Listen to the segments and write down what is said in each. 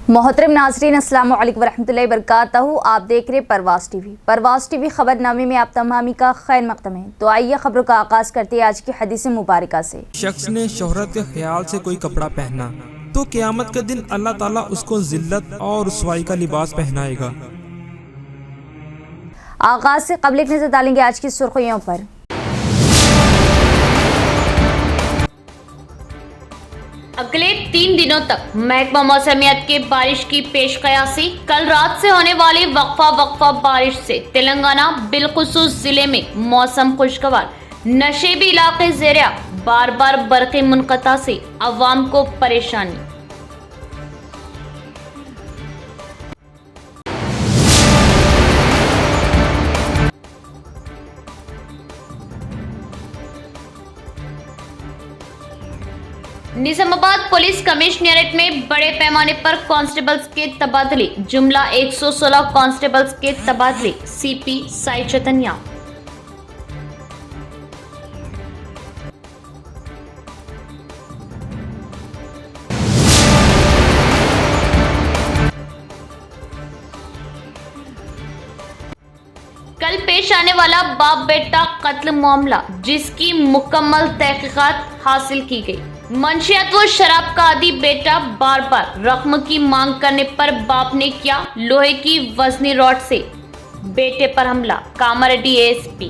मोहतरम नाज़रीन अस्सलाम वालेकुम वरहमतुल्लाहि वबरकातहू। आप देख रहे परवाज़ टीवी खबरनामे में आप तमामी का खैर मकदम है। तो आइए खबरों का आगाज़ करते हैं आज की हदीस मुबारका से। शख्स ने शोहरत के ख्याल से कोई कपड़ा पहना तो क़यामत के दिन अल्लाह ताला उसको जिल्लत और रुसवाई का लिबास पहनाएगा। आगाज़ से कबल एक नज़र डालेंगे आज की सुर्खियों पर। अगले 3 दिनों तक महकमा मौसमियात के बारिश की पेश कयासी। कल रात से होने वाली वक्फा बारिश से तेलंगाना बिलखुसूस जिले में मौसम खुशगवार। नशेबी इलाके ज़ेरिया बार बार बरक़ी मुनक़ता से अवाम को परेशानी। निजामाबाद पुलिस कमिश्नरेट में बड़े पैमाने पर कांस्टेबल्स के तबादले। जुमला 116 कांस्टेबल्स के तबादले। सीपी साई चैतन्या। कल पेश आने वाला बाप बेटा कत्ल मामला, जिसकी मुकम्मल तहकीकात हासिल की गई। मंशियात व शराब का आदी बेटा बार बार रकम की मांग करने पर बाप ने किया लोहे की वजनी रॉड से बेटे पर हमला। कामारेड्डी एएसपी।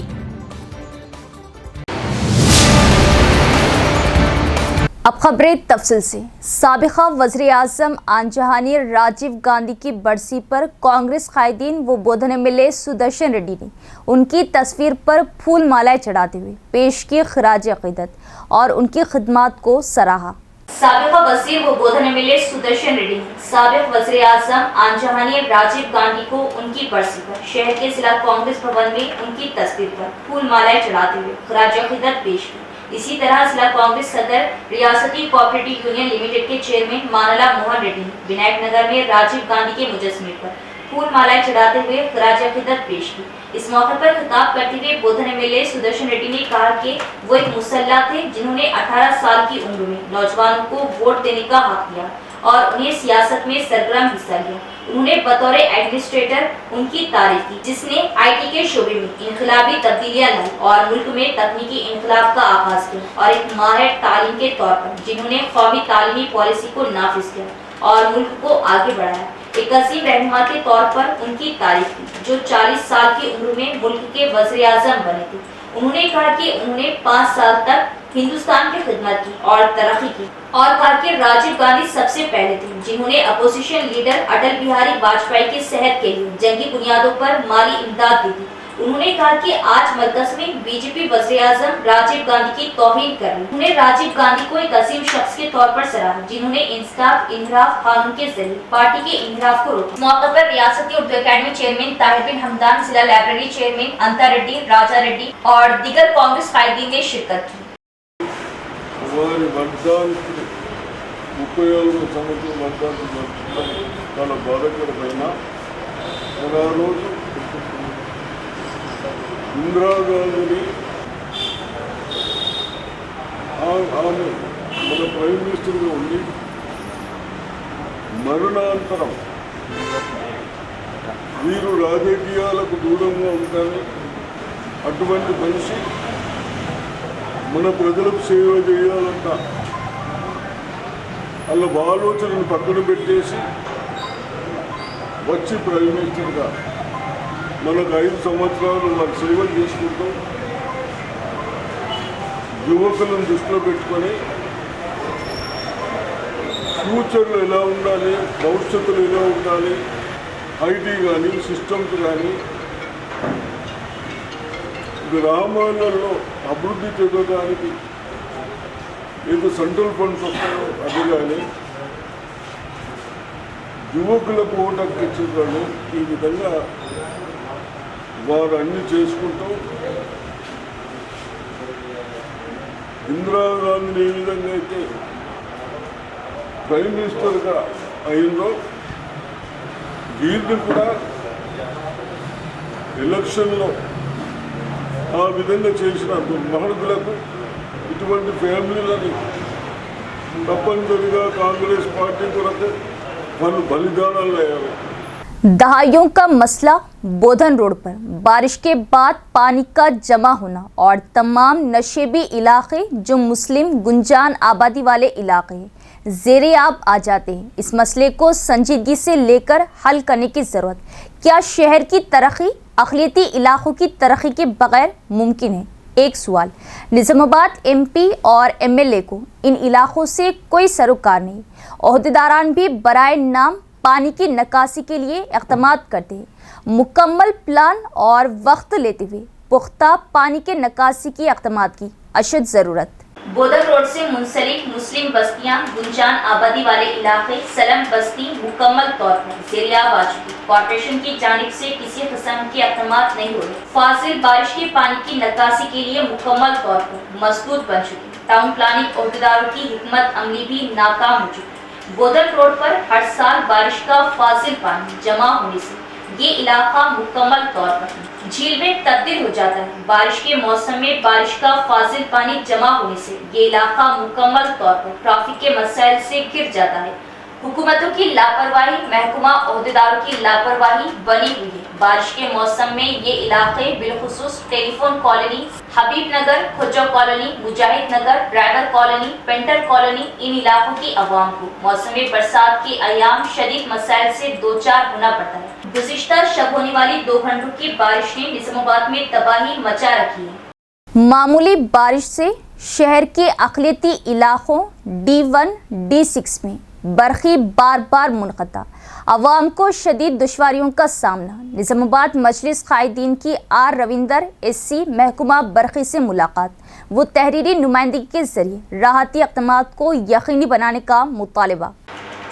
अब खबरें तफसील से। साबिका वज़ीर आज़म आंजहानी राजीव गांधी की बरसी पर कांग्रेस कायदीन व बोधन एमएलए सुदर्शन रेड्डी ने उनकी तस्वीर पर फूल मालाएं चढ़ाते हुए पेश की खराज अक़ीदत और उनकी खिदमात को सराहा। साबिका वज़ीर व बोधन एमएलए सुदर्शन रेड्डी ने साबिक वज़ीर आज़म आंजहानी राजीव गांधी को उनकी बरसी पर शहर के जिला कांग्रेस भवन में उनकी तस्वीर पर फूल मालाएं चढ़ाते हुए खराज अक़ीदत पेश की। इसी तरह जिला कांग्रेस सदर रियासती कोऑपरेटिव यूनियन लिमिटेड के चेयरमैन मानला मोहन रेड्डी ने विनायक नगर में राजीव गांधी के मुजस्समे पर फूल मालाएं चढ़ाते हुए खराज अक़ीदत पेश की। इस मौके पर खिताब करते हुए बोधन एमएलए सुदर्शन रेड्डी ने कहा कि वो एक मुसल्ला थे जिन्होंने 18 साल की उम्र में नौजवानों को वोट देने का हक दिया और उन्हें सियासत में सरगर्म हिस्सा लिया। उन्होंने बतौर एडमिनिस्ट्रेटर उनकी तारीफ की, जिसने आईटी के शोबे में इनकलाबी तब्दीलियां लाई और मुल्क में तकनीकी इनकलाब का आगाज किया, और एक माहिर तालीम के तौर पर जिन्होंने कौमी तालीमी पॉलिसी को नाफिज किया और मुल्क को आगे बढ़ाया। एक अजीम रहनुमा के तौर पर उनकी तारीफ की, जो 40 साल की उम्र में मुल्क के वज़ीर आज़म बने थे। उन्होंने कहा कि उन्होंने 5 साल तक हिंदुस्तान की खिदमत की और तरक्की की, और कहा कि राजीव गांधी सबसे पहले थे जिन्होंने अपोजिशन लीडर अटल बिहारी वाजपेयी की सेहत के लिए जंगी बुनियादों पर माली इमदाद दी थी। उन्होंने कहा कि आज मरकज में बीजेपी वज़ीर आज़म राजीव गांधी की तौहीन कर रही है। उन्होंने राजीव गांधी को एक अजीम शख्स के तौर पर सराहा, जिन्होंने इंसाफ इनराफ कानून के जरिए पार्टी के इनराफ को रोका। मौके पर रियासती उर्दू अकेडमी चेयरमैन ताहिर बिन हमदान, जिला लाइब्रेरी चेयरमैन अंता रेड्डी, राजा रेड्डी और दीगर कांग्रेस कायदीन ने शिरकत की। ఇందిరా గాంధీని ఆమె మన ప్రైమ్ మినిస్టర్గా ఉండి మరణాంతరం వీరు రాజకీయాలకు దూరంగా ఉంటారని, అటువంటి మనిషి మన ప్రజలకు సేవ చేయాలన్న వాళ్ళ ఆలోచనను పక్కన పెట్టేసి వచ్చి ప్రైమ్ మినిస్టర్గా మనకు 5 సంవత్సరాలు వారు సేవలు చేసుకుంటాం. యువకులను దృష్టిలో పెట్టుకొని ఫ్యూచర్లో ఎలా ఉండాలి, భవిష్యత్తులో ఎలా ఉండాలి, ఐటీ కానీ సిస్టమ్స్ కానీ గ్రామాలలో అభివృద్ధి చెందడానికి ఏదో సెంట్రల్ ఫండ్స్ వస్తాయో అది కానీ, యువకులకు ఓటు హక్కు ఇచ్చేదాన్ని, ఈ విధంగా వారు అన్ని చేసుకుంటూ ఇందిరాగాంధీ ఏ విధంగా అయితే ప్రైమ్ మినిస్టర్గా అయిందో వీరిని కూడా ఎలక్షన్లో ఆ విధంగా చేసిన మహనీయులకు ఇటువంటి ఫ్యామిలీలని తప్పనిసరిగా కాంగ్రెస్ పార్టీ కొరకు వాళ్ళు బలిదానాలు అయ్యారు. दहाइयों का मसला बोधन रोड पर बारिश के बाद पानी का जमा होना और तमाम नशेबी इलाके जो मुस्लिम गुंजान आबादी वाले इलाके हैं ज़ेरे आब आ जाते हैं। इस मसले को संजीदगी से लेकर हल करने की ज़रूरत। क्या शहर की तरक्की अक़लियती इलाकों की तरक्की के बगैर मुमकिन है? एक सवाल। निज़ामाबाद MP और MLA को इन इलाकों से कोई सरोकार नहीं। ओहदेदारान भी बराए नाम पानी की निकासी के लिए इक़दामात करते हैं। मुकम्मल प्लान और वक्त लेते हुए पुख्ता पानी के निकासी की इक़दामात की अशद ज़रूरत। बोधन रोड से मुंसलिक मुस्लिम बस्तियां, गुंजान आबादी वाले इलाके, सलम बस्ती मुकम्मल तौर पर ज़ेरे-आब आ चुकी। कॉर्पोरेशन की जानिब से किसी किस्म के इक़दामात नहीं हो रहे। फाजिल बारिश के पानी की निकासी के लिए मुकम्मल तौर पर मसदूद बन चुकी। टाउन प्लानिंग ओहदेदारों की हिकमत अमली भी नाकाम हो चुकी। बोधन रोड पर हर साल बारिश का फाजिल पानी जमा होने से ये इलाका मुकम्मल तौर पर झील में तब्दील हो जाता है। बारिश के मौसम में बारिश का फाजिल पानी जमा होने से ये इलाका मुकम्मल तौर पर ट्रैफिक के मसाइल से घिर जाता है। हुकूमतों की लापरवाही, महकमा ओहदेदारों की लापरवाही बनी हुई है। बारिश के मौसम में ये इलाके बिलखुसूस टेलीफोन कॉलोनी, हबीब नगर, खुजा कॉलोनी, मुजाहिद नगर, ड्राइवर कॉलोनी, पेंटर कॉलोनी, इन इलाकों की आवाम को मौसम बरसात के अयाम शदीद मसाइल से दो चार होना पड़ता है। गुज़िश्ता शब होने वाली 2 घंटों की बारिश ने निज़ामाबाद में तबाही मचा रखी है। मामूली बारिश से शहर के अक़लियती इलाकों D1, D6 में बरखी बार बार मुनक़ता, अवाम को शदीद दुश्वारियों का सामना। निज़ामाबाद मजलिस क़ायदीन की R रविंदर SC महकमा बरखी से मुलाकात, वो तहरीरी नुमाइंदगी के ज़रिए राहती इक़दामात को यकीनी बनाने का मुतालबा।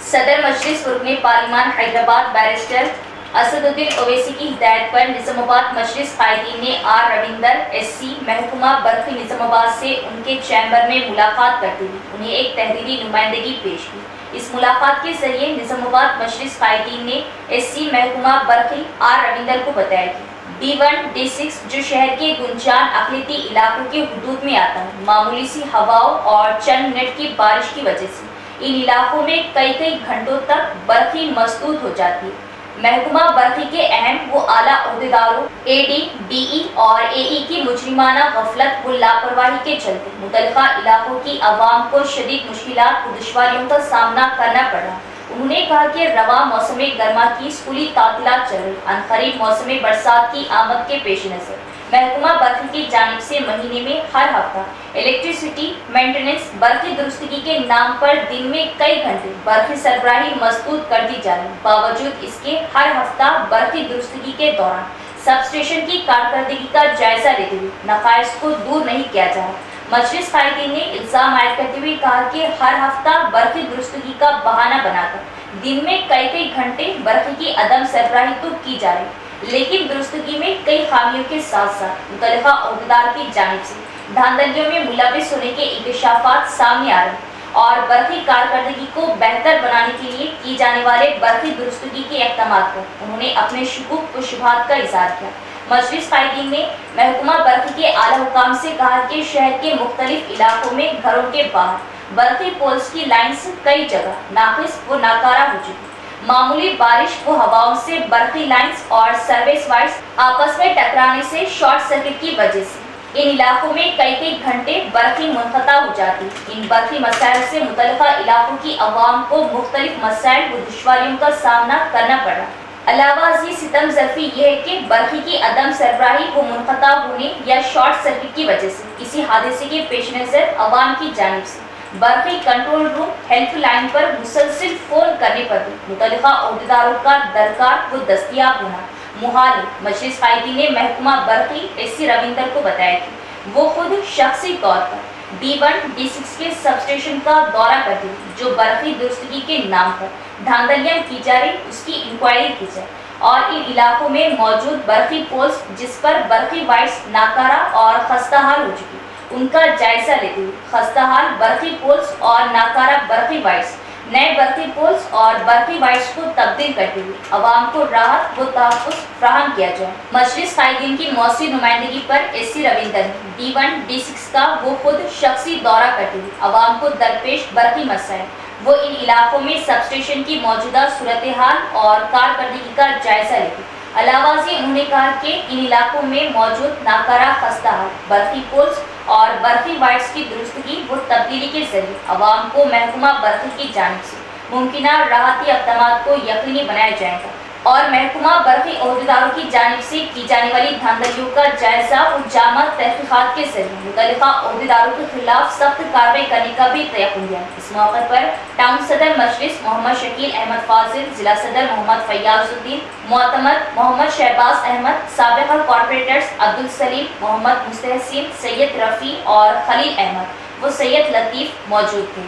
सदर मजलिस रुकने पार्लिमान हैदराबाद बैरिस्टर असदुद्दीन ओवैसी की हिदायत पर निज़ामाबाद मजलिस क़ायदीन ने R रविंदर SC महकमा बरखी निज़ामाबाद से उनके चैम्बर में मुलाकात करते हुए उन्हें एक तहरीरी नुमाइंदगी पेश की। इस मुलाकात के जरिए निज़ामाबाद मजलिस क़ायदीन ने SC महकमा बरखी R रविंदर को बताया कि D1, D6 जो शहर के गुंजान अक़लियती इलाकों के हुदूद में आता है, मामूली सी हवाओं और चंद मिनट की बारिश की वजह से इन इलाकों में कई घंटों तक बरखी मसदूद हो जाती है। महकमा बरखी के अहम व आला ओहदेदारों AD, DE और AE की मुजरिमाना गफलत व लापरवाही के चलते मुतल्लिका इलाकों की आवाम को शदीद मुश्किलात व दुश्वारियों का सामना करना पड़ रहा। उन्होंने कहा कि रवा मौसम गर्मा की स्कूली तातीलात चल रही, अनकरीब मौसम बरसात की आमद के पेश नज़र महकमा बरखी की जानिब से महीने में हर हफ्ता इलेक्ट्रिसिटी मेंटेनेंस बरखी दुरुस्तगी के नाम पर दिन में कई घंटे बरखी सरबराही मसदूद कर दी जा रही। बावजूद इसके हर हफ्ता बरखी दुरुस्तगी के दौरान सब स्टेशन की कारकर्दगी का जायजा लेते हुए नकाइस को दूर नहीं किया जा रहा। मजलिस क़ायदीन ने इल्ज़ाम आयद करते हुए कहा कि हर हफ्ता बरखी दुरुस्तगी का बहाना बनाकर दिन में कई घंटे बरखी की अदम सरबराही तो की जा रही, लेकिन दुरुस्तगी में कई खामियों के साथ साथ मुतल्लिका ओहदेदार की जानिब से धांधलियों में मुलविस होने के इंकशाफात सामने आ रहे और बरखी कारकर्दगी को बेहतर बनाने के लिए की जाने वाले बरखी दुरुस्तगी के इक़दामात पर उन्होंने अपने शुकूक व शुबहात का इज़हार किया। मजलिस क़ायदीन ने महकमा बरखी के आला हुकाम से कहा कि शहर के मुख्तलिफ इलाकों में घरों के बाहर बरखी पोल्स की लाइन्स कई जगह नाक़िस व नाकारा हो चुकी। मामूली बारिश व हवाओं से बरखी लाइन्स और सर्विस वायर्स आपस में टकराने से शॉर्ट सर्किट की वजह से इन इलाकों में कई घंटे बरखी मुनक़ता हो जाती। इन बरखी मसाइल से मुतल्लिका इलाकों की आवाम को मुख्तलिफ मसाइल व दुश्वारियों का सामना करना पड़ रहा। अलावा अजीज सितम ज़रफ़ी ये है कि बरखी की अदम सरबराही व मुनक़ता होने या शॉर्ट सर्किट की वजह से किसी हादसे के पेश नज़र आवाम की जानिब से बरखी कंट्रोल रूम हेल्पलाइन पर मुसलसिल फ़ोन करने पर भी मुतल्लिका ओहदेदारों का दरकार व दस्तयाब होना मुहाल है। मजलिस क़ायदीन ने महकमा बरखी SC रविंदर को बताया कि वो खुद शख्सी तौर पर D1, D6 के सब स्टेशन का दौरा करते हुए जो बरखी दुरुस्तगी के नाम पर धांधलियाँ की जा रही उसकी इंक्वायरी की जाए और इन इलाकों में मौजूद बरखी पोल्स जिस पर बरखी वायर्स नाकारा और खस्ताहाल हो चुकी उनका जायजा लेते हुए खस्ताहाल बरखी पोल्स और नाकारा बरखी वायर्स नए बरखी पोल्स और बरखी वायर्स को तब्दील करते हुए आवाम को राहत व तहफ़्फ़ुज़ फराहम किया जाए। मजलिस क़ायदीन की मौसी नुमाइंदगी पर SC रविंदर ने D1, D6 का वो खुद शख्सी दौरा करते हुए आवाम को दरपेश बरखी मसाइल वो इन इलाकों में सब स्टेशन की मौजूदा सूरत हाल और कारकर्दगी का जायजा लेंगे। अलावाजी उन्होंने कहा कि इन इलाकों में मौजूद नाकारा खस्ता हाल, बर्फी पोल्स और बर्फी वाइट्स की दुरुस्तगी व तब्दीली के जरिए अवाम को महकमा बर्फी की जानिब से मुमकिन राहती इक़दामात को यकीनी बनाया जाएगा और महकमा बर्फी अहदेदारों की जानिब से की जाने वाली धांधलियों का जायजा और जामा तहकीक़ात के जरिए मुतल्लिक़ा अहदेदारों के खिलाफ सख्त कार्रवाई करने का भी तयक़ुन दिया। इस मौके पर टाउन सदर मजलिस मोहम्मद शकील अहमद फाजिल, जिला सदर मोहम्मद फैयाजुद्दीन, मोअतमद मोहम्मद शहबाज अहमद, साबिक़ कॉर्पोरेटर्स अब्दुल सलीम, मोहम्मद मुस्तहसिन, सैयद रफ़ी और खलील अहमद व सैयद लतीफ़ मौजूद थे।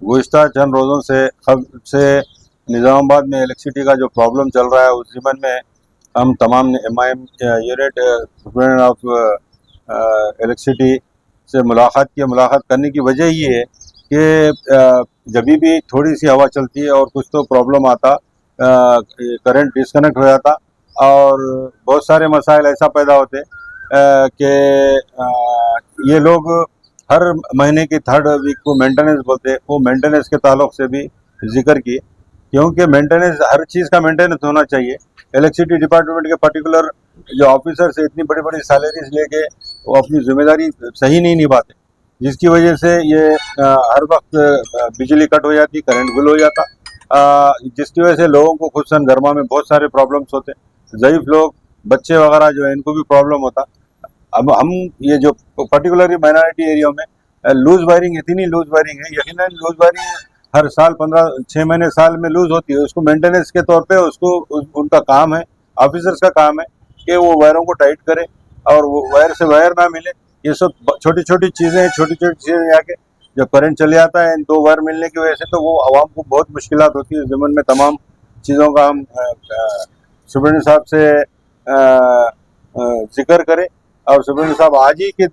गुज़िश्ता चंद रोज़ों से निज़ामाबाद में इलेक्ट्रिसिटी का जो प्रॉब्लम चल रहा है उस ज़िमन में हम तमाम MIM unit superintendent of electricity से मुलाकात करने की वजह ये है कि जब भी थोड़ी सी हवा चलती है और कुछ तो प्रॉब्लम आता, करंट डिस्कनेक्ट हो जाता और बहुत सारे मसाइल ऐसा पैदा होते कि ये लोग हर महीने की 3rd वीक को मेंटेनेंस बोलते हैं। वो मेंटेनेंस के ताल्लुक़ से भी जिक्र किए, क्योंकि मेंटेनेंस हर चीज़ का मेंटेनेंस होना चाहिए। इलेक्ट्रिसिटी डिपार्टमेंट के पर्टिकुलर जो ऑफिसर्स है इतनी बड़ी बड़ी सैलरीज लेके वो अपनी जिम्मेदारी सही नहीं निभाते, जिसकी वजह से ये हर वक्त बिजली कट हो जाती, करंट गुल हो जाता, जिसकी वजह से लोगों को खुसन गरमा में बहुत सारे प्रॉब्लम्स होते, ज़ईफ़ लोग, बच्चे वगैरह जो है इनको भी प्रॉब्लम होता। अब हम ये जो पर्टिकुलरली माइनॉरिटी एरिया में लूज वायरिंग, इतनी लूज वायरिंग है, यकीनन लूज वायरिंग हर साल 6 महीने साल में लूज होती है। उसको मेंटेनेंस के तौर पे उनका काम है, ऑफिसर्स का काम है कि वो वायरों को टाइट करे और वो वायर से वायर ना मिले। ये सब छोटी छोटी चीज़ें हैं, छोटी छोटी चीज़ें जाके जब करंट चले जाता है इन 2 वायर मिलने की वजह से, तो वो आवाम को बहुत मुश्किलात होती है। इस ज़िमन में तमाम चीज़ों का हम सुपरिटेंडेंट साहब से जिक्र करें और सुपरिटेंडेंट साहब आज ही के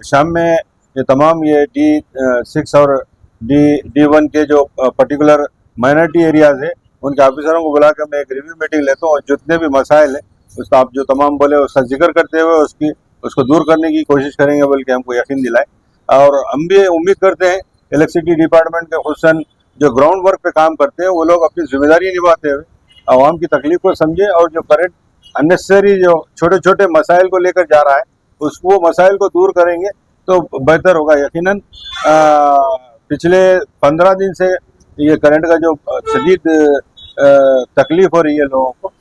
शाम में ये तमाम ये D6 और D1 के जो पर्टिकुलर माइनॉरिटी एरियाज़ है उनके ऑफिसरों को बुला कर मैं एक रिव्यू मीटिंग लेता हूँ और जितने भी मसाइल हैं उसका आप जो तमाम बोले उसका जिक्र करते हुए उसको दूर करने की कोशिश करेंगे, बल्कि हमको यकीन दिलाए। और हम भी उम्मीद करते हैं इलेक्ट्रिसिटी डिपार्टमेंट के खुसन जो ग्राउंड वर्क पे काम करते हैं वो लोग अपनी जिम्मेदारी निभाते हुए आवाम की तकलीफ को समझे और जो करंट अननेसेसरी जो छोटे छोटे मसाइल को लेकर जा रहा है उसको मसाइल को दूर करेंगे तो बेहतर होगा। यकीनन पिछले 15 दिन से ये करंट का जो शदीद तकलीफ हो रही है लोगों को,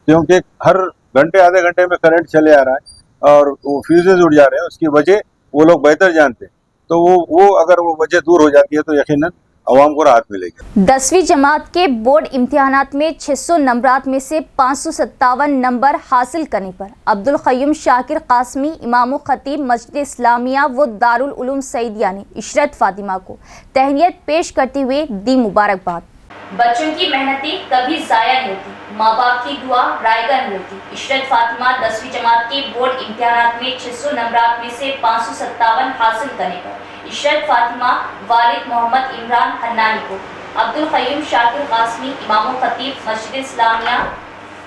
क्योंकि हर घंटे आधे घंटे में करंट चले आ रहा है और वो फ्यूजेज उड़ जा रहे हैं। उसकी वजह वो लोग बेहतर जानते हैं, तो वो अगर वो वजह दूर हो जाती है तो यकीनन अवाम को राहत मिलेगी। 10वीं जमात के बोर्ड इम्तिहानात में 600 नंबरात में से 557 नंबर हासिल करने पर अब्दुल क़य्यूम शाकिर कासमी, इमाम खतीब मस्जिद इस्लामिया व दारुल उलूम सईदिया ने इशरत फातिमा को तहनीत पेश करते हुए दी मुबारकबाद। बच्चों की मेहनतें कभी ज़ाया नहीं होती, माँ बाप की दुआ रायगा नहीं होती। इशरत फातिमा 10वीं जमात के बोर्ड इम्तिहानात में 600 नंबरात में से 557 हासिल करने पर इशरत फातिमा वालिद मोहम्मद इमरान हन्नानी को अब्दुल क़य्यूम शाकिर कासमी, इमाम खतीब मस्जिद इस्लामिया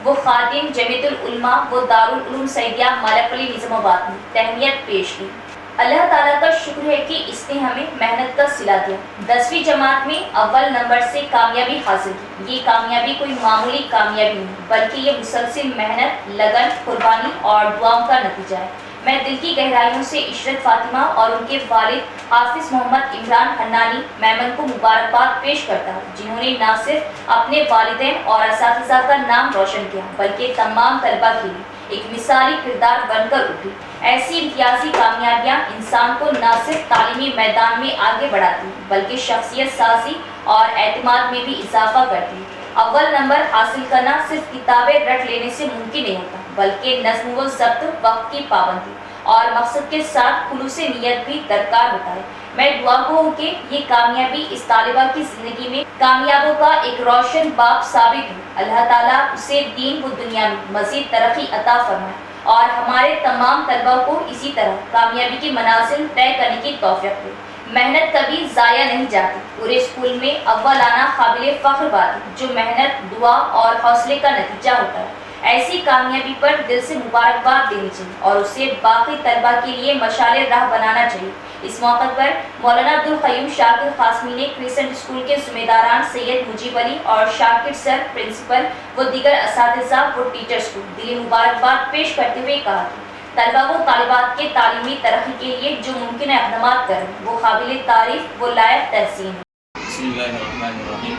व खादिम जमीयतुल उलमा व दारुल उलूम सईदिया मालकली निज़ामाबाद ने तहनीत पेश की। अल्लाह ताला का शुक्र है कि इसने हमें मेहनत का सिला दिया। 10वीं जमात में अव्वल नंबर से कामयाबी हासिल की। ये कामयाबी कोई मामूली कामयाबी नहीं, बल्कि ये मुसलसल मेहनत, लगन, कुर्बानी और दुआओं का नतीजा है। मैं दिल की गहराइयों से इशरत फातिमा और उनके वालिद हाफिज मोहम्मद इमरान हन्नानी मैमन को मुबारकबाद पेश करता हूँ, जिन्होंने न सिर्फ अपने वालिदैन और असातिज़ा का नाम रोशन किया, बल्कि तमाम तलबा के लिए एक मिसाली किरदार बनकर उठी। ऐसी इम्तियाजी कामयाबियाँ इंसान को न सिर्फ तालीमी मैदान में आगे बढ़ाती हैं, बल्कि शख्सियत साजी और एतमाद में भी इजाफा करती है। अव्वल नंबर हासिल करना सिर्फ किताबें रट लेने से मुमकिन नहीं होता, बल्कि नज़्म व ज़ब्त, वक्त की पाबंदी और मकसद के साथ खुलूस नीयत भी दरकार होता है। मैं दुआ गो हूँ कि ये कामयाबी इस तालिबा की ज़िंदगी में कामयाबों का एक रोशन बाब साबित हो। अल्लाह ताला उसे दीन व दुनिया में मज़ीद तरक्की अता फरमाए और हमारे तमाम तलबा को इसी तरह कामयाबी की मनाजिल तय करने की तौफीक दे। मेहनत कभी ज़ाया नहीं जाती। पूरे स्कूल में अव्वल आना काबिल फ़ख्र बात है, जो मेहनत, दुआ और हौसले का नतीजा होता है। ऐसी कामयाबी पर दिल से मुबारकबाद देनी चाहिए और उसे बाकी तलबा के लिए मशाले राह बनाना चाहिए। اس موقع پر مولانا عبدالقیوم شاکر قاسمی نے کرسنٹ اسکول کے ذمہ داران سید مجیب علی اور شاکر سر پرنسپل و دیگر اساتذہ و ٹیچرز کو دلی مبارکباد پیش کرتے ہوئے کہا کہ طلبہ و طالبات کے تعلیمی ترقی کے لیے جو ممکن اقدامات کریں وہ قابل تعریف و لائق تحسین ہیں۔ بسم اللہ الرحمن الرحیم۔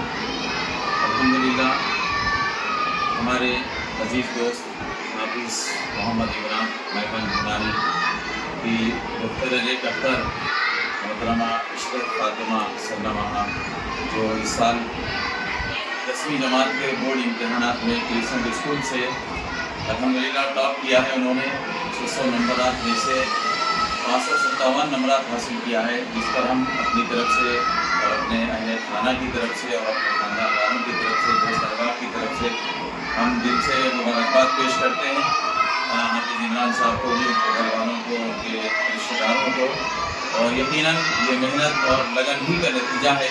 الحمدللہ ہمارے عزیز دوست حافظ محمد عمران مہمان بنانی کی دختر اختر محترمہ عشرت فاطمہ سلمہ جو اس سال 10ویں جماعت کے بورڈ امتحانات میں کرسنٹ اسکول سے الحمدللہ ٹاپ کیا ہے، انہوں نے 600 نمبرات میں سے 557 نمبرات حاصل کیا ہے، جس پر ہم اپنی طرف سے اور اپنے اہل خانہ کی طرف سے اور اپنے خاندان والوں کی طرف سے دوست احباب کی طرف سے ہم دل سے مبارکباد پیش کرتے ہیں حافظ عمران صاحب کو بھی، ان کے گھر والوں کو، ان کے رشتہ داروں کو، اور یقیناً یہ محنت اور لگن ہی کا نتیجہ ہے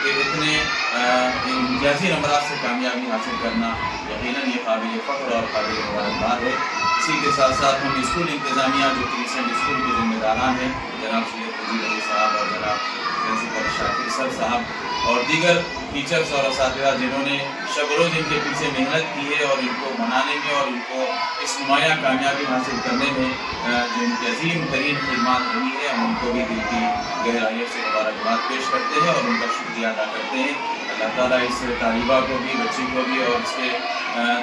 کہ اتنے امتیازی نمبرات سے کامیابی حاصل کرنا یقیناً یہ قابل فخر اور قابل مبارکباد ہے۔ اسی کے ساتھ ساتھ ہم اسکول انتظامیہ جو کرسنٹ اسکول کے ذمہ داران ہیں جناب سید مجیب علی صاحب اور جناب پرنسپل شاکر سر صاحب اور دیگر ٹیچرز اور اساتذہ جنہوں نے شب روز ان کے پیچھے محنت کی ہے اور ان کو بنانے میں اور ان کو اس نمایاں کامیابی حاصل کرنے میں جو ان کی عظیم ترین خدمات رہی ہے، ہم ان کو بھی دل کی گہرائیوں سے مبارکباد پیش کرتے ہیں اور ان کا شکریہ ادا کرتے ہیں۔ اللہ تعالیٰ اس طالبہ کو بھی، بچی کو بھی اور اس کے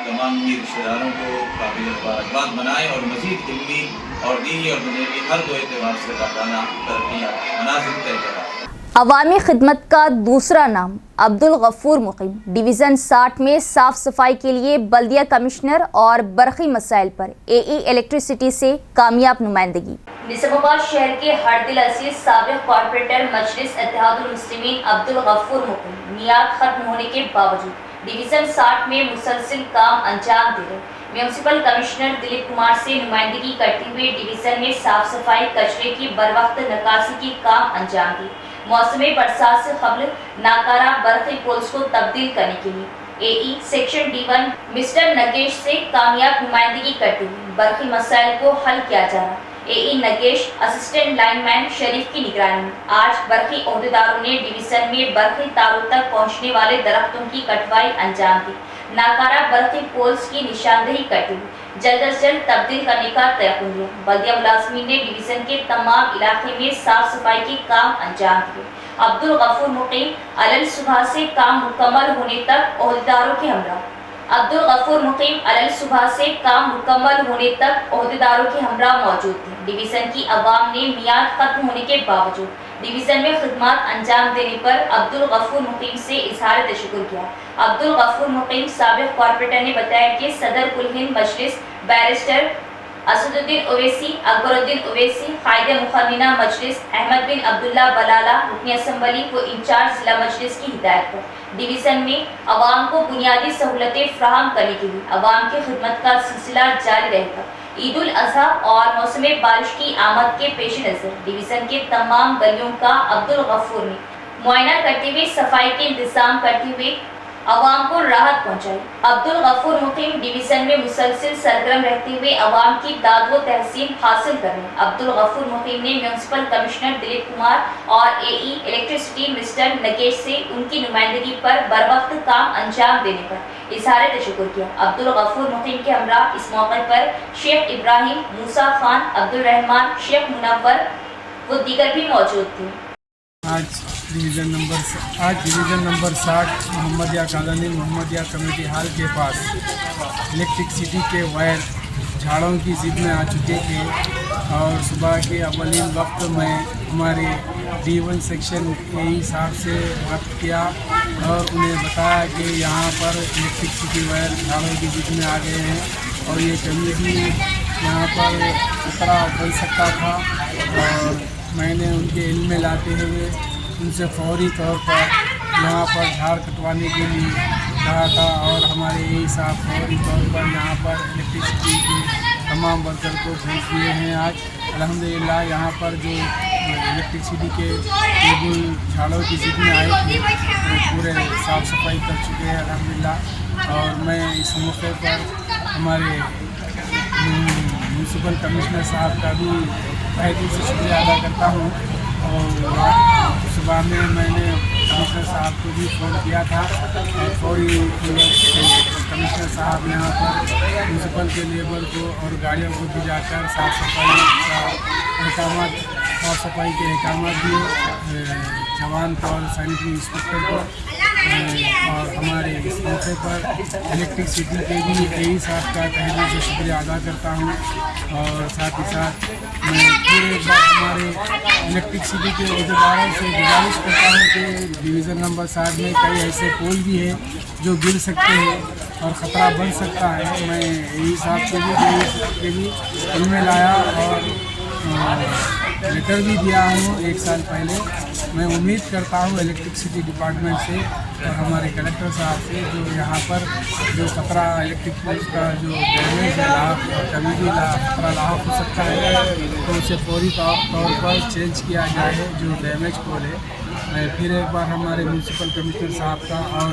تمام ہی رشتہ داروں کو قابل مبارکباد بنائے اور مزید علمی اور دینی اور دنیاوی ہر دو اعتبار سے اللہ تعالیٰ ترقیات کے منازل طے کرائے۔ عوامی خدمت کا دوسرا نام عبدالغفور مقیم ڈویژن 60 میں صاف صفائی کے لیے بلدیہ کمشنر اور برقی مسائل پر الیکٹریسٹی سے کامیاب نمائندگی۔ نظام آباد شہر کے ہردل عزیز سابق کارپوریٹر مجلس اتحاد المسلمین عبدالغفور مقیم میعاد ختم ہونے کے باوجود ڈویژن 60 میں مسلسل کام انجام دے رہے۔ میونسپل کمشنر دلیپ کمار سے نمائندگی کرتے ہوئے ڈویژن میں صاف صفائی، کچرے کی بروقت نکاسی کی کام انجام دی۔ موسم برسات سے قبل ناکارہ برقی پولز کو تبدیل کرنے کے لیے سیکشن D1 مسٹر نگیش سے کامیاب نمائندگی کرتے ہوئے برقی مسائل کو حل کیا جا رہا۔ نگیش اسسٹنٹ لائن مین شریف کی نگرانی میں آج برقی عہدیداروں نے ڈویژن میں برقی تاروں تک پہنچنے والے درختوں کی کٹوائی انجام دی۔ ناکارہ برقی پولز کی نشاندہی کرتے ہوئے جلد از جلد تبدیل کرنے کا تیقن دیا۔ بلدیہ ملازمین نے ڈویژن کے تمام علاقے میں صاف صفائی کے کام انجام دیے۔ عبدالغفور مقیم علل صبح سے کام مکمل ہونے تک عہدیداروں کے ہمراہ عبدالغفور مقیم علل صبح سے کام مکمل ہونے تک عہدیداروں کے ہمراہ موجود تھے۔ ڈویژن کی عوام نے میعاد ختم ہونے کے باوجود ڈویژن میں خدمات انجام دینے پر عبدالغفور مقیم سے اظہار تشکر کیا۔ عبدالغفور مقیم سابق کارپوریٹر نے بتایا کہ صدر کل ہند مجلس بیرسٹر اسد الدین اویسی، اکبر الدین اویسی، قائد مقننہ مجلس احمد بن عبداللہ بلالہ رکن اسمبلی کو انچارج ضلع مجلس کی ہدایت پر ڈویژن میں عوام کو بنیادی سہولتیں فراہم کرنے کے لیے عوام کی خدمت کا سلسلہ جاری رہے گا۔ عید الاضحیٰ اور موسم بارش کی آمد کے پیش نظر ڈویژن کے تمام گلیوں کا عبدالغفور نے معائنہ کرتے ہوئے صفائی کے انتظام کرتے ہوئے عوام کو راحت پہنچائی۔ عبدالغفور مقیم ڈویژن میں مسلسل سرگرم رہتے ہوئے عوام کی داد و تحسین حاصل کر رہے ہیں۔ عبدالغفور مقیم نے میونسپل کمشنر دلیپ کمار اور الیکٹریسٹی مسٹر نگیش سے ان کی نمائندگی پر بروقت کام انجام دینے پر اظہار تشکر کیا۔ عبدالغفور مقیم کے ہمراہ اس موقع پر شیخ ابراہیم، موسیٰ خان، عبدالرحمان، شیخ منور و دیگر بھی موجود تھے۔ آج ڈویژن نمبر 60 محمدیہ کالونی محمدیہ کمیٹی ہال کے پاس الیکٹرکسٹی کے وائر جھاڑوں کی ضد میں آ چکے تھے اور صبح کے اولین وقت میں ہمارے D1 سیکشن صاحب سے بات کیا اور انہیں بتایا کہ یہاں پر الیکٹرکسٹی وائر جھاڑوں کی ضد میں آ گئے ہیں اور یہ کمی بھی یہاں پر خطرہ بن سکتا تھا، اور میں نے ان کے علم میں لاتے ہوئے ان سے فوری طور پر یہاں پر جھاڑ کٹوانے کے لیے کہا تھا اور ہمارے صاحب فوری طور پر یہاں پر الیکٹرسٹی کے تمام ورکر کو بھیج دیے ہیں۔ آج الحمدللہ یہاں پر جو الیکٹرسٹی کے کیبل جھاڑوں کی ضد میں آئے تھے وہ پورے صاف صفائی کر چکے ہیں الحمدللہ، اور میں اس موقع پر ہمارے میونسپل کمشنر صاحب کا بھی تہہ دل سے شکریہ ادا کرتا ہوں और सुबह में मैंने कमिश्नर साहब को भी फ़ोन किया था और फौरी कमिश्नर साहब यहाँ पर म्यूनसिपल के लेबर को और गाड़ियों को भिजाकर साफ़ सफाई का अहकाम और सफाई के अहकाम दिए जवान को और सैनिटरी इंस्पेक्टर को। और हमारे इस मौके पर इलेक्ट्रिसिटी के भी यही साहब का तहे दिल से शुक्रिया अदा करता हूँ। और साथ ही साथ मैं फिर एक बार हमारे इलेक्ट्रिसिटी के अहदेदारों से गुजारिश करता हूँ कि डिवीज़न नंबर 7 में कई ऐसे पोल भी हैं जो गिर सकते हैं और ख़तरा बन सकता है। मैं यही साहब के भी इनमें लाया और लेटर भी दिया हूँ 1 साल पहले। मैं उम्मीद करता हूँ इलेक्ट्रिसिटी डिपार्टमेंट से और हमारे कलेक्टर साहब से जो यहाँ पर जो खतरा इलेक्ट्रिक पोल्स का जो डैमेज है कभी भी खतरा लाभ हो सकता है तो उसे फौरी तौर पर चेंज किया जाए जो डैमेज पोल है। मैं फिर एक बार हमारे म्यूनसिपल कमिश्नर साहब का और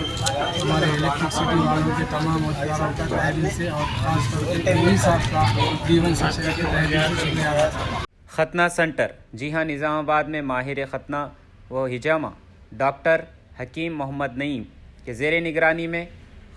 हमारे इलेक्ट्रिसिटी वालों के तमाम अधिकारों का तहे दिल से और ख़ास तौर पर वही साहब का जीवन सेशन के तहे दिल से शुक्रिया अदा करता हूँ। खतना सेंटर, जी हाँ, निज़ामाबाद में माहिर खतना व हिजामा डॉक्टर हकीम मोहम्मद नईम के ज़ेर निगरानी में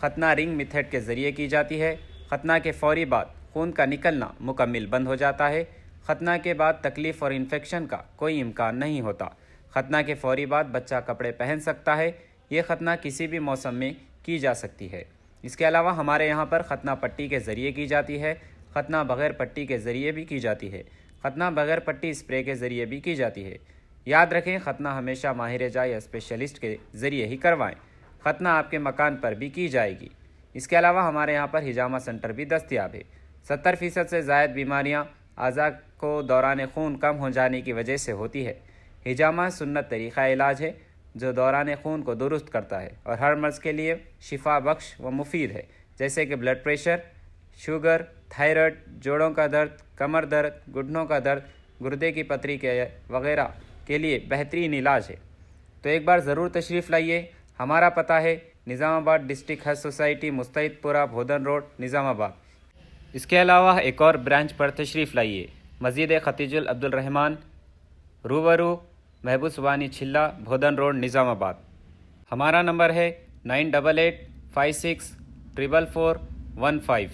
खतना रिंग मेथड के ज़रिए की जाती है। खतना के फ़ौरी बाद खून का निकलना मुकम्मल बंद हो जाता है। खतना के बाद तकलीफ़ और इन्फेक्शन का कोई इम्कान नहीं होता। खतना के फ़ौरी बाद बच्चा कपड़े पहन सकता है। ये खतना किसी भी मौसम में की जा सकती है। इसके अलावा हमारे यहाँ पर खतना पट्टी के ज़रिए की जाती है। खतना बग़ैर पट्टी के ज़रिए भी की जाती है। खतना बग़ैर पट्टी स्प्रे के ज़रिए भी की जाती है। याद रखें, खतना हमेशा माहिर जा या स्पेशलिस्ट के ज़रिए ही करवाएं। खतना आपके मकान पर भी की जाएगी। इसके अलावा हमारे यहाँ पर हिजामा सेंटर भी दस्तयाब है। 70% से ज़ायद बीमारियाँ आज़ा को दौरान खून कम हो जाने की वजह से होती है। हिजामा सुन्नत तरीक़ा इलाज है जो दौरान खून को दुरुस्त करता है और हर मर्ज़ के लिए शिफा बख्श व मुफीद है, जैसे कि ब्लड प्रेशर, शुगर, थायराइड, जोड़ों का दर्द, कमर दर्द, घुटनों का दर्द, गुर्दे की पथरी के वगैरह के लिए बेहतरीन इलाज है। तो एक बार ज़रूर तशरीफ़ लाइए। हमारा पता है निज़ामाबाद डिस्ट्रिक्ट हज सोसाइटी, मुस्तैदपुरा, भोदन रोड, निज़ामाबाद। इसके अलावा एक और ब्रांच पर तशरीफ़ लाइए, मस्जिद खतीजुल अब्दुल रहमान, रूबरू महबूब सुबानी छिल्ला, भोदन रोड, निज़ामाबाद। हमारा नंबर है 9886444415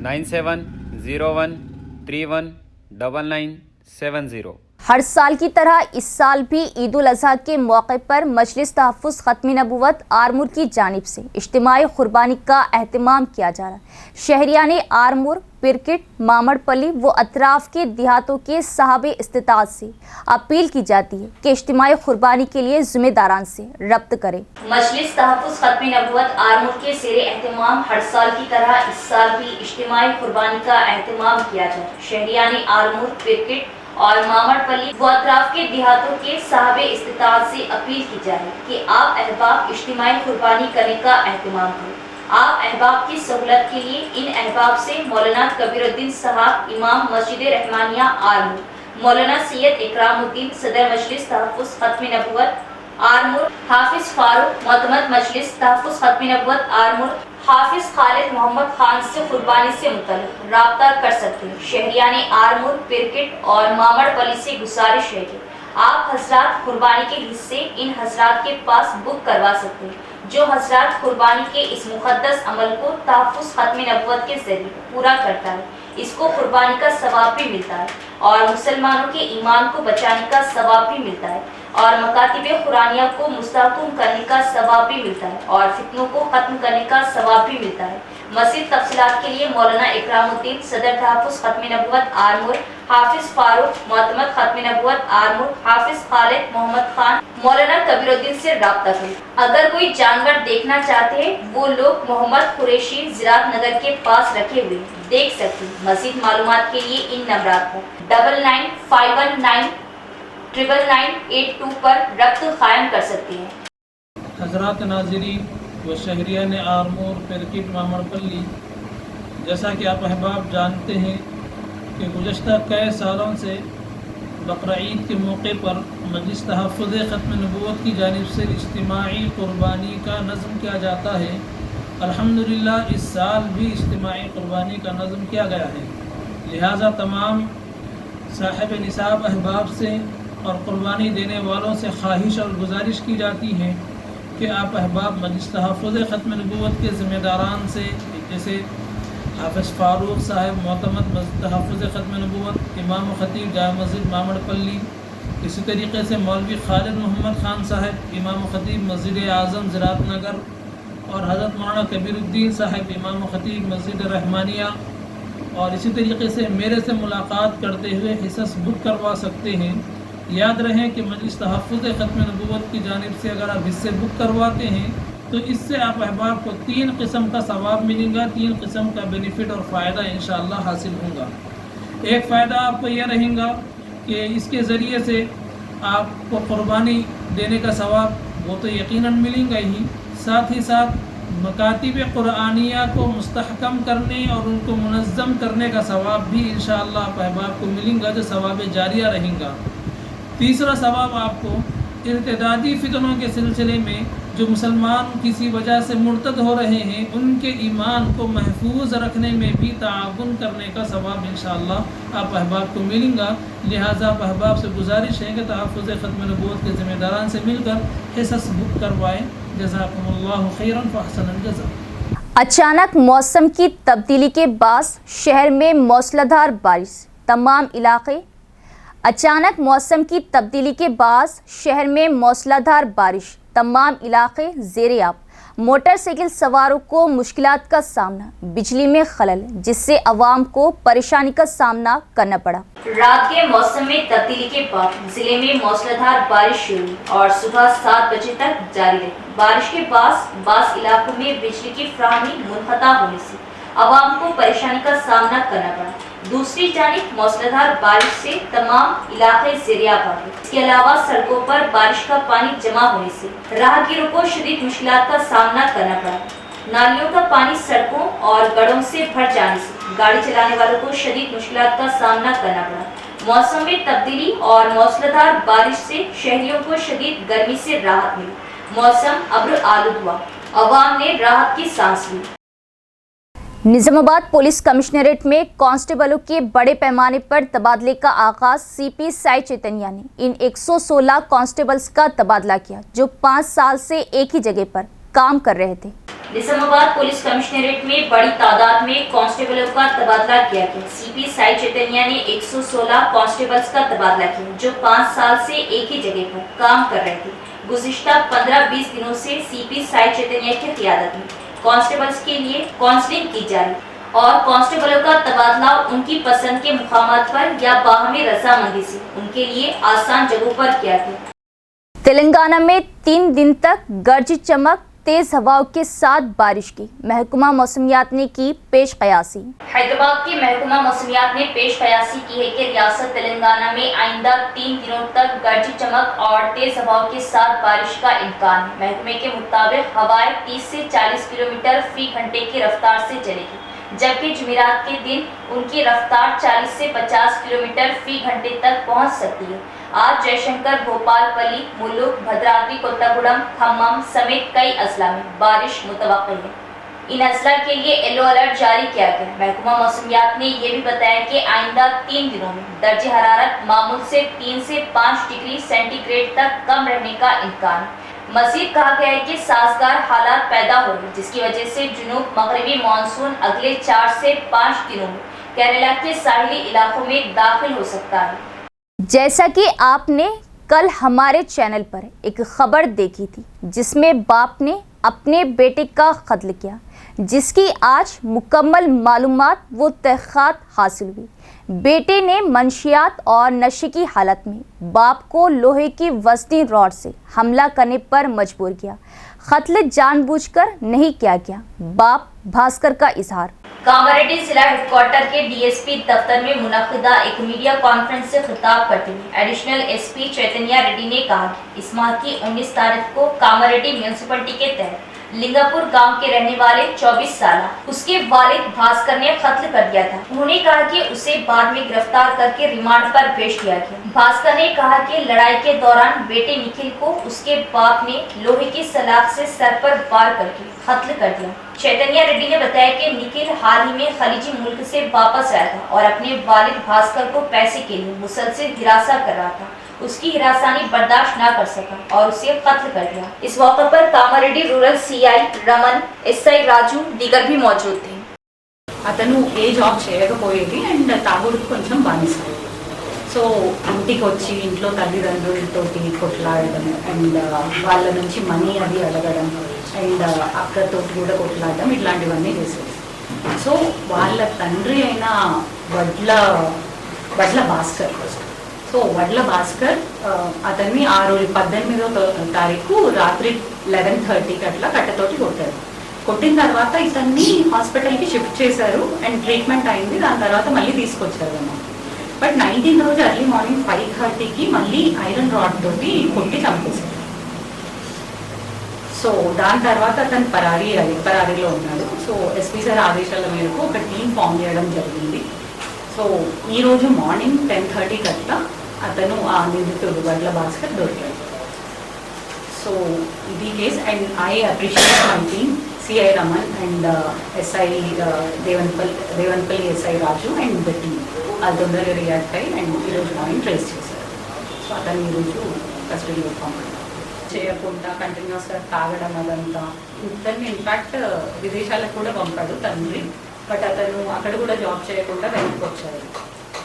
9701319970। हर साल की तरह इस साल भी ईद उल अज़हा के मौके पर मजलिस तहफ़्फ़ुज़ ख़त्मी नबूवत आरमूर की जानिब से इज्तिमाई कुर्बानी का एहतमाम किया जा रहा है। शहरियाने आरमूर, पिरकिट, मामड़पल्ली व अतराफ़ के देहातों के साहबे इस्तिताअत से अपील की जाती है कि इज्तिमाई कुर्बानी के लिए ज़िम्मेदारान से रब्त करें। मजलिस तहफ़्फ़ुज़ ख़त्मी नबूवत आरमूर के ज़ेर एहतमाम हर साल की तरह इस साल भी इज्तिमाई कुर्बानी का एहतमाम किया जा रहा है। शहरियाने आरमूर, पिरकिट और मामड़पल्ली व अतराफ के देहातों के साहबे इस्तिताअत से अपील की जाए कि आप अहबाब इज्तिमाई कुर्बानी करने का एहतमाम करें। आप अहबाब की सहूलत के लिए इन अहबाब से मौलाना कबीरुद्दीन साहब, इमाम मस्जिद रहमानिया आरमूर, मौलाना सैयद इकरामुद्दीन, सदर मजलिस तहफ़्फ़ुज़ ख़त्मी नबूवत आरमूर, हाफिज फारूक, मोतमद मजलिस तहफ़्फ़ुज़ ख़त्मी नबूवत आरमूर, हाफिज खालिद मोहम्मद खान से कुर्बानी से मुतल्लिक़ राब्ता कर सकते हैं। शहरियाने आरमूर, पिरकिट और मामड़पल्ली से गुजारिश है कि आप हजरात कुर्बानी के हिस्से इन हजरात के पास बुक करवा सकते हैं, जो हजरात कुर्बानी के इस मुक़द्दस अमल को तहफ़्फ़ुज़ ख़त्मी नबूवत के ज़रिए पूरा करता है। इसको कुर्बानी का सवाब भी मिलता है और मुसलमानों के ईमान को बचाने का सवाब भी मिलता है और मकातिब कुरानिया को मुस्तहकम करने का सवाब भी मिलता है और फितनों को ख़त्म करने का सवाब भी मिलता है। मज़ीद तफ़सीलात के लिए मौलाना इकरामुद्दीन, सदर तहफ़्फ़ुज़ ख़त्मी नबूवत आरमूर, हाफिज फारूक, मोतमद ख़त्मी नबूवत आरमूर, हाफिज खालिद मोहम्मद खान, मौलाना कबीरुद्दीन से राब्ता करें। अगर कोई जानवर देखना चाहते हैं वो लोग मोहम्मद कुरैशी ज़िरात नगर के पास रखे हुए देख सकते हैं। मज़ीद मालूमात के लिए इन नंबरात पर 995199 99982 पर रब्त कायम कर सकते हैं। हज़रात नाज़रीन व शहरियान आरमूर, पिरकिट, मामड़पल्ली, जैसा कि आप अहबाब जानते हैं कि गुज़श्ता कई सालों से बकरा ईद के मौके पर मजलिस तहफ़्फ़ुज़ ख़त्म नबूवत की जानिब से इज्तिमाई कुर्बानी का नज़्म किया जाता है। अल्हम्दुलिल्लाह इस साल भी इज्तिमाई कुर्बानी का नज़्म किया गया है। लिहाजा तमाम साहिब निसाब अहबाब से اور قربانی دینے والوں سے خواہش اور گزارش کی جاتی ہے کہ آپ احباب مجلس تحفظ ختم نبوت کے ذمہ داران سے جیسے حافظ فاروق صاحب معتمد تحفظ ختم نبوت، امام و خطیب جامع مسجد مامڑ پلی، اسی طریقے سے مولوی خالد محمد خان صاحب امام و خطیب مسجد اعظم زراعت نگر، اور حضرت مولانا کبیر الدین صاحب امام و خطیب مسجد رحمانیہ، اور اسی طریقے سے میرے سے ملاقات کرتے ہوئے حصص بک کروا سکتے ہیں۔ یاد رہیں کہ مجلس تحفظ ختم نبوت کی جانب سے اگر آپ حصے بک کرواتے ہیں تو اس سے آپ احباب کو 3 قسم کا ثواب ملے گا، 3 قسم کا بینیفٹ اور فائدہ انشاءاللہ حاصل ہوگا۔ ایک فائدہ آپ کو یہ رہے گا کہ اس کے ذریعے سے آپ کو قربانی دینے کا ثواب وہ تو یقیناً ملیں گا ہی، ساتھ ہی ساتھ مکاتب قرآنیہ کو مستحکم کرنے اور ان کو منظم کرنے کا ثواب بھی انشاءاللہ آپ احباب کو ملیں گا، جو ثواب جاریہ رہیں گا۔ تیسرا ثواب آپ کو ارتدادی فتنوں کے سلسلے میں جو مسلمان کسی وجہ سے مرتد ہو رہے ہیں ان کے ایمان کو محفوظ رکھنے میں بھی تعاون کرنے کا ثواب انشاءاللہ آپ احباب کو ملیں گا۔ لہٰذا آپ احباب سے گزارش ہے کہ تحفظ ختم نبوت کے ذمہ داران سے مل کر حصص بک کروائیں۔ جزاکم اللہ خیرا فاحسن الجزاء۔ اچانک موسم کی تبدیلی کے باعث شہر میں موسلا دھار بارش، تمام علاقے اچانک موسم کی تبدیلی کے باعث شہر میں موسلا دھار بارش، تمام علاقے زیر آب، موٹر سائیکل سواروں کو مشکلات کا سامنا، بجلی میں خلل، جس سے عوام کو پریشانی کا سامنا کرنا پڑا۔ رات کے موسم میں تبدیلی کے بعد ضلع میں موسلا دھار بارش شروع ہوئی اور صبح 7 بجے تک جاری رہی۔ بارش کے بعض علاقوں میں بجلی کی فراہمی منقطع ہونے سے عوام کو پریشانی کا سامنا کرنا پڑا۔ دوسری جانب موسلا دھار بارش سے تمام علاقے زیر آب آ گئے۔ اس کے علاوہ سڑکوں پر بارش کا پانی جمع ہونے سے راہگیروں کو شدید مشکلات کا سامنا کرنا پڑا۔ نالیوں کا پانی سڑکوں اور گڑھوں سے بھر جانے سے گاڑی چلانے والوں کو شدید مشکلات کا سامنا کرنا پڑا۔ موسم میں تبدیلی اور موسلا دھار بارش سے شہریوں کو شدید گرمی سے راحت ملی، موسم ابر آلود ہوا، عوام نے راحت کی سانس لی۔ نظام آباد پولیس کمشنریٹ میں کانسٹیبلوں کے بڑے پیمانے پر تبادلے کا آغاز۔ سی پی سائی چیتنیا نے ان 116 کانسٹیبلز کا تبادلہ کیا جو 5 سال سے ایک ہی جگہ پر کام کر رہے تھے۔ نظام آباد پولیس کمشنریٹ میں بڑی تعداد میں کانسٹیبلوں کا تبادلہ کیا گیا۔ سی پی سائی چیتنیا نے 116 کانسٹیبلز کا تبادلہ کیا جو 5 سال سے ایک ہی جگہ پر کام کر رہے تھے۔ گزشتہ 15-20 دنوں سے سی پی سائی چیتنیا کی قیادت میں کانسٹیبلز کے لیے کاؤنسلنگ کی جا رہی اور کانسٹیبلوں کا تبادلہ ان کی پسند کے مقامات پر یا باہمی رضامندی سے ان کے لیے آسان جگہوں پر کیا گیا۔ تلنگانہ میں 3 دن تک گرج چمک تیز ہواؤں کے ساتھ بارش کی، محکمہ موسمیات نے کی پیش قیاسی۔ حیدرآباد کے محکمہ موسمیات نے پیش قیاسی کی ہے کہ ریاست تلنگانہ میں آئندہ 3 دنوں تک گرج چمک اور تیز ہواؤں کے ساتھ بارش کا امکان ہے۔ محکمے کے مطابق ہوائیں 30 سے 40 کلومیٹر فی گھنٹے کی رفتار سے چلے گی، جبکہ جمعرات کے دن ان کی رفتار 40 سے 50 کلومیٹر فی گھنٹے تک پہنچ سکتی ہے۔ آج جے شنکر، بھوپال پلی، ملک، بھدراوی، کوتاگوڑم، کھمم سمیت کئی اضلاع میں بارش متوقع ہے۔ ان اضلاع کے لیے یلو الرٹ جاری کیا گیا۔ محکمہ موسمیات نے یہ بھی بتایا کہ آئندہ 3 دنوں میں درجہ حرارت معمول سے 3 سے 5 ڈگری سینٹی گریڈ تک کم رہنے کا امکان ہے۔ مزید کہا گیا ہے کہ سازگار حالات پیدا ہو رہے ہیں، جس کی وجہ سے جنوب مغربی مانسون اگلے 4 سے 5 دنوں میں کیرلا کے ساحلی علاقوں میں داخل ہو سکتا ہے۔ جیسا کہ آپ نے کل ہمارے چینل پر ایک خبر دیکھی تھی جس میں باپ نے اپنے بیٹے کا قتل کیا، جس کی آج مکمل معلومات و تحقیقات حاصل ہوئی۔ بیٹے نے منشیات اور نشے کی حالت میں باپ کو لوہے کی وزنی راڈ سے حملہ کرنے پر مجبور کیا۔ قتل جان بوجھ کر نہیں کیا گیا، باپ بھاسکر کا اظہار۔ کاماریڈی ضلع ہیڈ کوارٹر کے ڈی ایس پی دفتر میں منعقدہ ایک میڈیا کانفرنس سے خطاب کرتے ہوئے additional S P Chaitanya ready نے کہا کہ اس ماہ کی 19 تاریخ کو کاماریڈی میونسپلٹی کے تحت لنگاپور گاؤں کے رہنے والے 24 سالہ اس کے والد بھاسکر نے قتل کر دیا تھا۔ انہوں نے کہا کہ اسے بعد میں گرفتار کر کے ریمانڈ پر بھیج دیا گیا۔ بھاسکر نے کہا کہ لڑائی کے دوران بیٹے نکھل کو اس کے باپ نے لوہے کی سلاخ سے سر پر وار کر کے قتل کر دیا۔ چیتنیا ریڈی نے بتایا کہ نکھل حال ہی میں خلیجی ملک سے واپس آیا تھا اور اپنے والد بھاسکر کو پیسے کے لیے مسلسل ہراساں کر رہا تھا۔ اس کی ہراسانی برداشت نہ کر سکا اور اسے قتل کر دیا۔ اس موقع پر Kamareddy rural CI Raman, SI Raju دیگر بھی موجود تھے۔ అతను ఏ జాబ్ చేయకపోయేది అండ్ తాగుడుకు కొంచెం బానిసాడు. సో ఇంటికి వచ్చి ఇంట్లో తల్లిదండ్రులతో కొట్లాడడం అండ్ వాళ్ళ నుంచి మనీ అది అడగడం అండ్ అక్కతో కూడా కొట్లాడడం ఇట్లాంటివన్నీ చేసేది. సో వాళ్ళ తండ్రి అయిన వడ్ల భాస్కర్, సో వడ్ల భాస్కర్ అతన్ని ఆ రోజు 18వ తారీఖు రాత్రి 11:30కి అట్లా కట్టతోటి కొట్టాడు. కొట్టిన తర్వాత ఇతన్ని హాస్పిటల్కి షిఫ్ట్ చేశారు అండ్ ట్రీట్మెంట్ అయింది. దాని తర్వాత మళ్ళీ తీసుకొచ్చారు అన్నమాట. బట్ 19 రోజు ఎర్లీ మార్నింగ్ 5:30కి మళ్ళీ ఐరన్ రాడ్ తోటి కొట్టి చంపేశారు. సో దాని తర్వాత అతను పరారీలో ఉన్నాడు. సో SP సార్ ఆదేశాల మేరకు ఒక టీం ఫామ్ చేయడం జరిగింది. సో ఈరోజు మార్నింగ్ 10:30కి అట్లా అతను ఆ నిందితుడు వడ్ల భాస్కర్ దొరికాడు. సో ఇది case and I appreciate my team CI Raman and SI Devanpalli SI Raju and the team అది తొందరగా రియాక్ట్ అయ్యి అండ్ ఈరోజు మార్నింగ్ ట్రేస్ చేశారు. సో అతను ఈరోజు కస్టడీలో పంపడం చేయకుండా కంటిన్యూస్గా తాగడం అదంతా. ఇతన్ని ఇన్ఫ్యాక్ట్ విదేశాలకు కూడా పంపాడు తండ్రి. బట్ అతను అక్కడ కూడా జాబ్ చేయకుండా వెనక్కి వచ్చాడు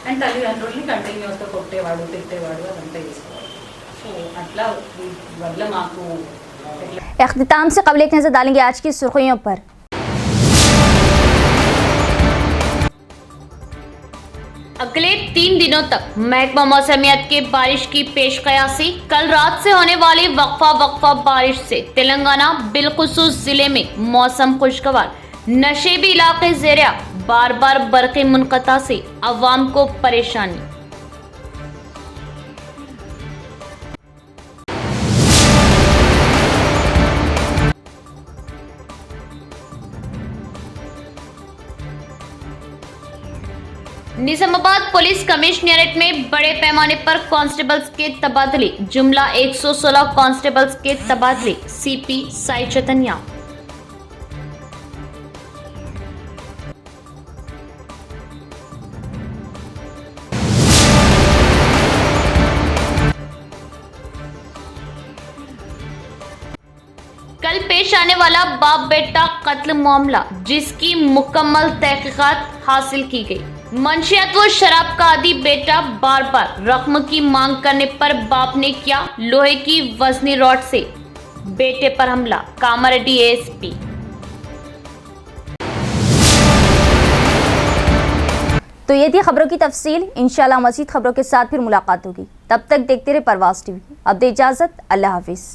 అండ్ తల్లిదండ్రుల్ని కంటిన్యూస్గా కొట్టేవాడు, తిట్టేవాడు, అదంతా చేసేవాడు. సో అట్లా వల్ల మాకు اختتام سے قبل ایک نظر ڈالیں گے آج کی سرخیوں پر۔ اگلے 3 دنوں تک محکمہ موسمیات کے بارش کی پیش قیاسی۔ کل رات سے ہونے والی وقفہ بارش سے تلنگانہ بالخصوص ضلع میں موسم خوشگوار، نشیبی علاقے زیر آب، بار بار برقی منقطع سے عوام کو پریشانی۔ نظام آباد پولیس کمشنریٹ میں بڑے پیمانے پر کانسٹیبلز کے تبادلے، جملہ 116 کانسٹیبلز کے تبادلے، CP سائی چیتنیا۔ کل پیش آنے والا باپ بیٹا قتل معاملہ، جس کی مکمل تحقیقات حاصل کی گئی۔ منشیات و شراب کا عادی بیٹا بار بار رقم کی مانگ کرنے پر باپ نے کیا لوہے کی وزنی راڈ سے بیٹے پر حملہ، کاماریڈی ASP۔ تو یہ تھی خبروں کی تفصیل۔ انشاءاللہ مزید خبروں کے ساتھ پھر ملاقات ہوگی، تب تک دیکھتے رہے پرواز TV۔ اب دے اجازت، اللہ حافظ۔